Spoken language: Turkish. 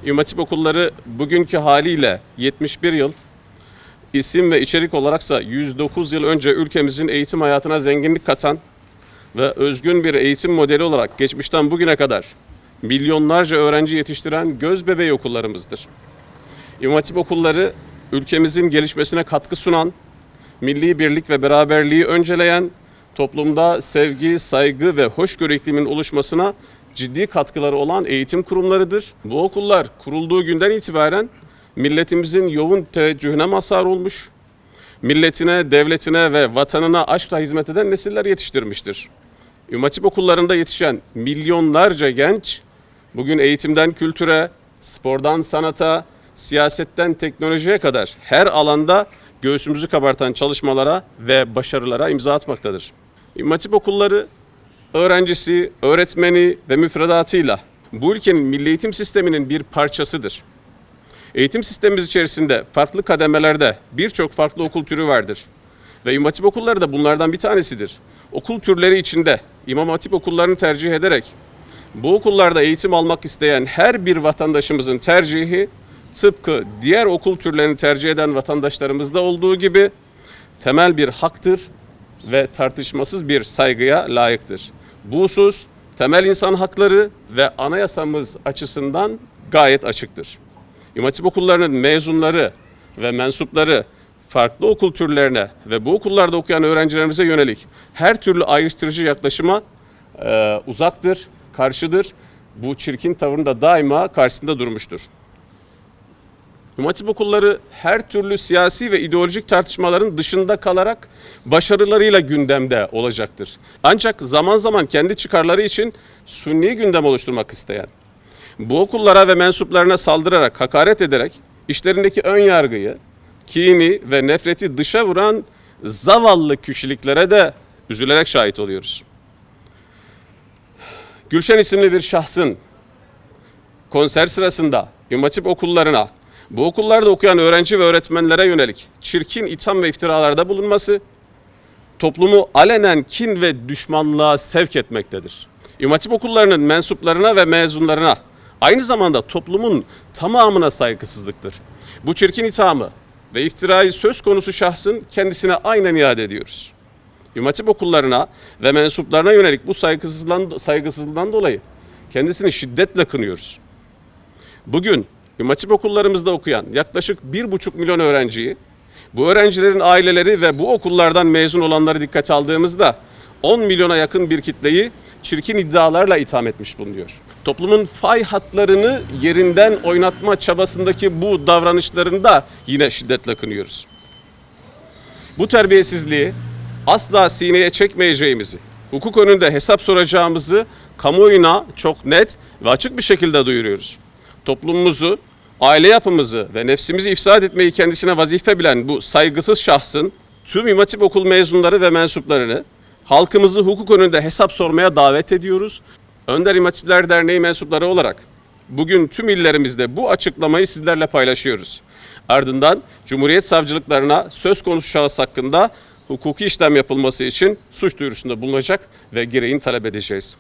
İmam Hatip okulları bugünkü haliyle 71 yıl, isim ve içerik olaraksa 109 yıl önce ülkemizin eğitim hayatına zenginlik katan ve özgün bir eğitim modeli olarak geçmişten bugüne kadar milyonlarca öğrenci yetiştiren göz bebeği okullarımızdır. İmam Hatip okulları ülkemizin gelişmesine katkı sunan, milli birlik ve beraberliği önceleyen, toplumda sevgi, saygı ve hoşgörü ikliminin oluşmasına ciddi katkıları olan eğitim kurumlarıdır. Bu okullar kurulduğu günden itibaren milletimizin yoğun teveccühüne mazhar olmuş, milletine, devletine ve vatanına aşkla hizmet eden nesiller yetiştirmiştir. İmam Hatip okullarında yetişen milyonlarca genç bugün eğitimden kültüre, spordan sanata, siyasetten teknolojiye kadar her alanda göğsümüzü kabartan çalışmalara ve başarılara imza atmaktadır. İmam Hatip okulları öğrencisi, öğretmeni ve müfredatıyla bu ülkenin milli eğitim sisteminin bir parçasıdır. Eğitim sistemimiz içerisinde farklı kademelerde birçok farklı okul türü vardır. Ve İmam Hatip okulları da bunlardan bir tanesidir. Okul türleri içinde İmam Hatip okullarını tercih ederek bu okullarda eğitim almak isteyen her bir vatandaşımızın tercihi tıpkı diğer okul türlerini tercih eden vatandaşlarımızda olduğu gibi temel bir haktır ve tartışmasız bir saygıya layıktır. Bu husus temel insan hakları ve anayasamız açısından gayet açıktır. İmam Hatip okullarının mezunları ve mensupları farklı okul türlerine ve bu okullarda okuyan öğrencilerimize yönelik her türlü ayrıştırıcı yaklaşıma uzaktır, karşıdır. Bu çirkin tavırın da daima karşısında durmuştur. İmam Hatip okulları her türlü siyasi ve ideolojik tartışmaların dışında kalarak başarılarıyla gündemde olacaktır. Ancak zaman zaman kendi çıkarları için sünni gündem oluşturmak isteyen, bu okullara ve mensuplarına saldırarak, hakaret ederek işlerindeki ön yargıyı, kini ve nefreti dışa vuran zavallı kişiliklere de üzülerek şahit oluyoruz. Gülşen isimli bir şahsın konser sırasında İmam Hatip okullarına, bu okullarda okuyan öğrenci ve öğretmenlere yönelik çirkin itham ve iftiralarda bulunması, toplumu alenen kin ve düşmanlığa sevk etmektedir. İmam Hatip okullarının mensuplarına ve mezunlarına aynı zamanda toplumun tamamına saygısızlıktır. Bu çirkin ithamı ve iftirayı söz konusu şahsın kendisine aynen iade ediyoruz. İmam Hatip okullarına ve mensuplarına yönelik bu saygısızlığından dolayı kendisini şiddetle kınıyoruz. Bugün İmam Hatip okullarımızda okuyan yaklaşık 1,5 milyon öğrenciyi, bu öğrencilerin aileleri ve bu okullardan mezun olanları dikkate aldığımızda 10 milyona yakın bir kitleyi çirkin iddialarla itham etmiş bulunuyor. Toplumun fay hatlarını yerinden oynatma çabasındaki bu davranışlarında yine şiddetle kınıyoruz. Bu terbiyesizliği asla sineye çekmeyeceğimizi, hukuk önünde hesap soracağımızı kamuoyuna çok net ve açık bir şekilde duyuruyoruz. Toplumumuzu, aile yapımızı ve nefsimizi ifsad etmeyi kendisine vazife bilen bu saygısız şahsın tüm İmam Hatip okul mezunları ve mensuplarını halkımızı hukuk önünde hesap sormaya davet ediyoruz. Önder İmam Hatipler Derneği mensupları olarak bugün tüm illerimizde bu açıklamayı sizlerle paylaşıyoruz. Ardından Cumhuriyet savcılıklarına söz konusu şahıs hakkında hukuki işlem yapılması için suç duyurusunda bulunacak ve gereğini talep edeceğiz.